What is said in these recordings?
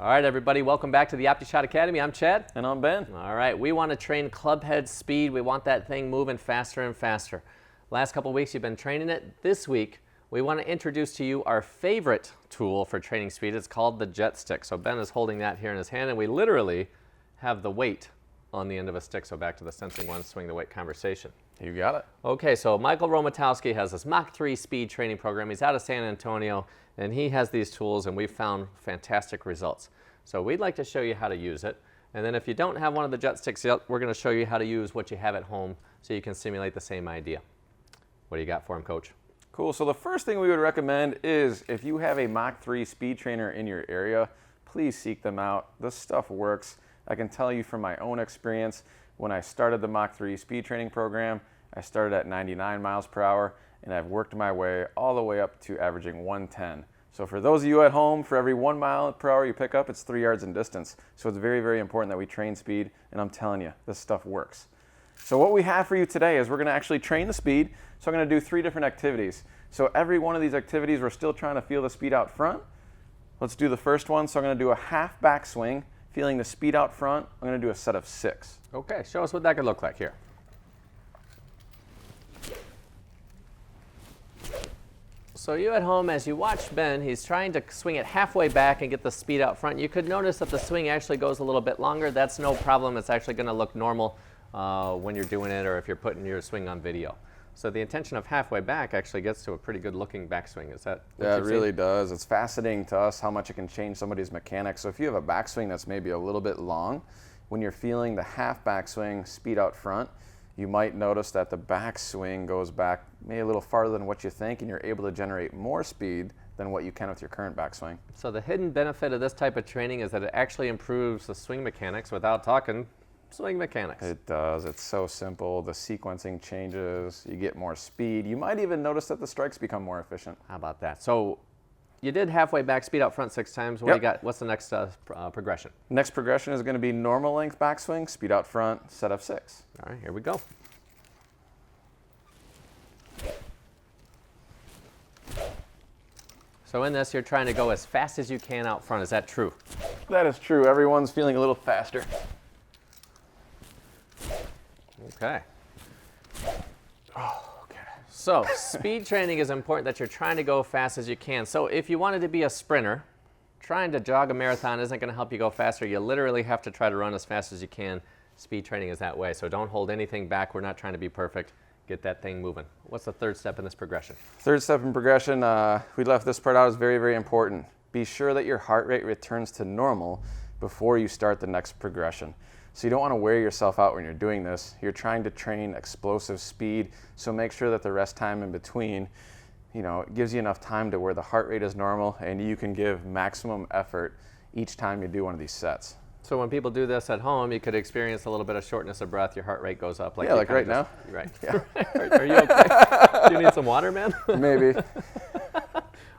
All right, everybody, welcome back to the OptiShot Academy. I'm Chad. And I'm Ben. All right, we want to train club head speed. We want that thing moving faster and faster. Last couple weeks you've been training it. This week we want to introduce to you our favorite tool for training speed. It's called the Jetstick. So Ben is holding that here in his hand, and we literally have the weight on the end of a stick. So back to the sensing one, swing the weight conversation. You got it. Okay, so Michael Romatowski has this Mach 3 speed training program. He's out of San Antonio, and he has these tools, and we've found fantastic results. So we'd like to show you how to use it. And then if you don't have one of the Jetsticks yet, we're going to show you how to use what you have at home so you can simulate the same idea. What do you got for him, Coach? Cool. So the first thing we would recommend is if you have a Mach 3 speed trainer in your area, please seek them out. This stuff works. I can tell you from my own experience, when I started the Mach 3 speed training program, I started at 99 miles per hour, and I've worked my way all the way up to averaging 110. So for those of you at home, for every 1 mile per hour you pick up, it's 3 yards in distance. So it's very, very important that we train speed, and I'm telling you, this stuff works. So what we have for you today is we're going to actually train the speed. So I'm going to do 3 different activities. So every one of these activities, we're still trying to feel the speed out front. Let's do the first one. So I'm going to do a half backswing, feeling the speed out front. I'm going to do a set of 6. Okay, show us what that could look like here. So you at home, as you watch Ben, he's trying to swing it halfway back and get the speed out front. You could notice that the swing actually goes a little bit longer. That's no problem. It's actually going to look normal when you're doing it or if you're putting your swing on video. So the intention of halfway back actually gets to a pretty good looking backswing. Is that what Yeah, it you've really seen? does. It's fascinating to us how much it can change somebody's mechanics. So if you have a backswing that's maybe a little bit long, when you're feeling the half backswing speed out front, you might notice that the backswing goes back maybe a little farther than what you think, and you're able to generate more speed than what you can with your current backswing. So the hidden benefit of this type of training is that it actually improves the swing mechanics without talking swing mechanics. It does. It's so simple. The sequencing changes. You get more speed. You might even notice that the strikes become more efficient. How about that? So you did halfway back, speed out front 6 times. What do you got? What's the next progression? Next progression is going to be normal length backswing, speed out front, set of 6. All right, here we go. So in this, you're trying to go as fast as you can out front. Is that true? That is true. Everyone's feeling a little faster. Okay. Oh, okay. So speed training is important that you're trying to go fast as you can. So if you wanted to be a sprinter, trying to jog a marathon isn't going to help you go faster. You literally have to try to run as fast as you can. Speed training is that way. So don't hold anything back. We're not trying to be perfect. Get that thing moving. What's the third step in this progression? Third step in progression, we left this part out, is very, very important. Be sure that your heart rate returns to normal before you start the next progression. So you don't want to wear yourself out when you're doing this. You're trying to train explosive speed, so make sure that the rest time in between, it gives you enough time to where the heart rate is normal and you can give maximum effort each time you do one of these sets. So when people do this at home, you could experience a little bit of shortness of breath. Your heart rate goes up. Like right now. Right. Yeah. Are you okay? Do you need some water, man? Maybe.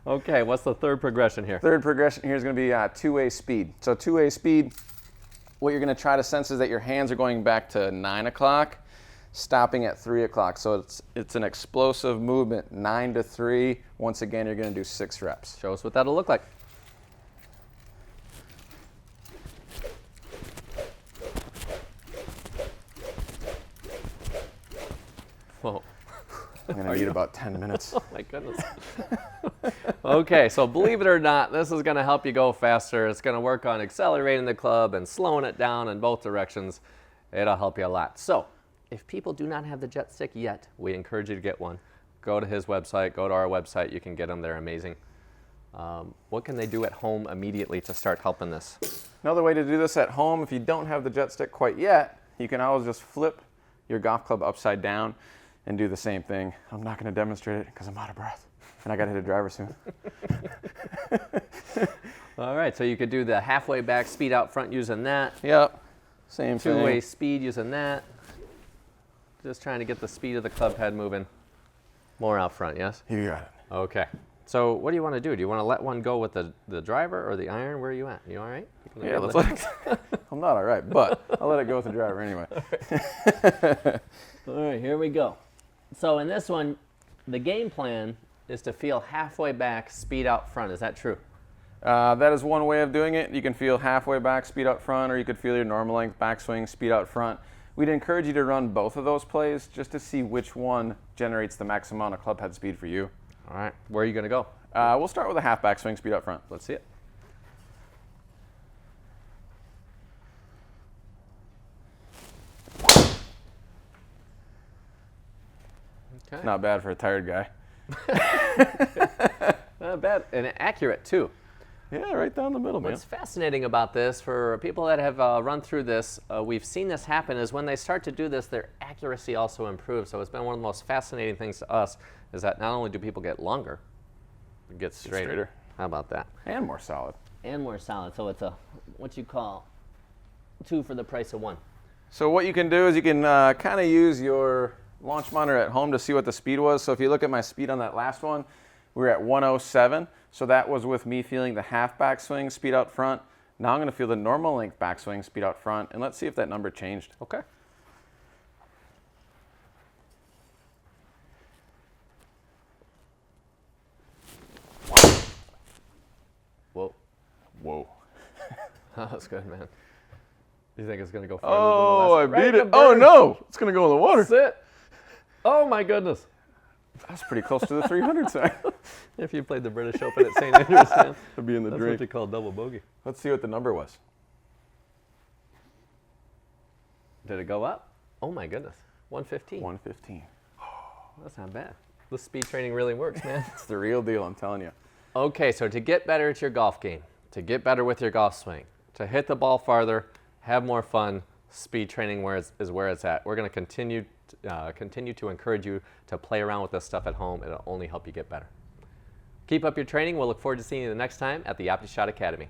Okay, what's the third progression here? Third progression here is going to be two-way speed. So two-way speed, what you're going to try to sense is that your hands are going back to 9 o'clock, stopping at 3 o'clock. So it's an explosive movement, 9 to 3. Once again, you're going to do 6 reps. Show us what that'll look like. Whoa. I'm going to need about 10 minutes. Oh my goodness. Okay, so believe it or not, this is going to help you go faster. It's going to work on accelerating the club and slowing it down in both directions. It'll help you a lot. So if people do not have the Jetstick yet, we encourage you to get one. Go to his website, go to our website. You can get them. They're amazing. What can they do at home immediately to start helping this? Another way to do this at home, if you don't have the Jetstick quite yet, you can always just flip your golf club upside down and do the same thing. I'm not going to demonstrate it because I'm out of breath and I got to hit a driver soon. All right, so you could do the halfway back speed out front using that. Yep, same thing. Two-way speed using that. Just trying to get the speed of the club head moving more out front, yes? You got it. Okay. So what do you want to do? Do you want to let one go with the driver or the iron? Where are you at? You all right? Yeah, let's let it. I'm not all right, but I'll let it go with the driver anyway. All right, here we go. So in this one, the game plan is to feel halfway back, speed out front. Is that true? That is one way of doing it. You can feel halfway back speed out front, or you could feel your normal length backswing speed out front. We'd encourage you to run both of those plays just to see which one generates the max amount of club head speed for you. All right, where are you going to go? We'll start with a half backswing speed out front. Let's see it. Okay. Not bad for a tired guy. Not bad, and accurate too. Yeah, right down the middle, man. What's fascinating about this, for people that have run through this, we've seen this happen, is when they start to do this, their accuracy also improves. So it's been one of the most fascinating things to us, is that not only do people get longer, but get straighter. How about that? And more solid. And more solid. So it's a, what you call, 2 for the price of 1. So what you can do is you can kind of use your launch monitor at home to see what the speed was. So if you look at my speed on that last one, we were at 107. So that was with me feeling the half backswing speed out front. Now I'm going to feel the normal length backswing speed out front, and let's see if that number changed. Okay. Whoa. Whoa. That was good, man. You think it's going to go further Oh, I than the last? beat it. Oh, no. It's going to go in the water. That's it. Oh, my goodness. That's pretty close to the 300 side. If you played the British Open at St. Andrews, man, It'd be in the that's drink. what you call double bogey. Let's see what the number was. Did it go up? Oh, my goodness. 115. 115. That's not bad. The speed training really works, man. It's the real deal, I'm telling you. Okay, so to get better at your golf game, to get better with your golf swing, to hit the ball farther, have more fun, speed training is where it's at. We're going to continue to encourage you to play around with this stuff at home. It'll only help you get better. Keep up your training. We'll look forward to seeing you the next time at the OptiShot Academy.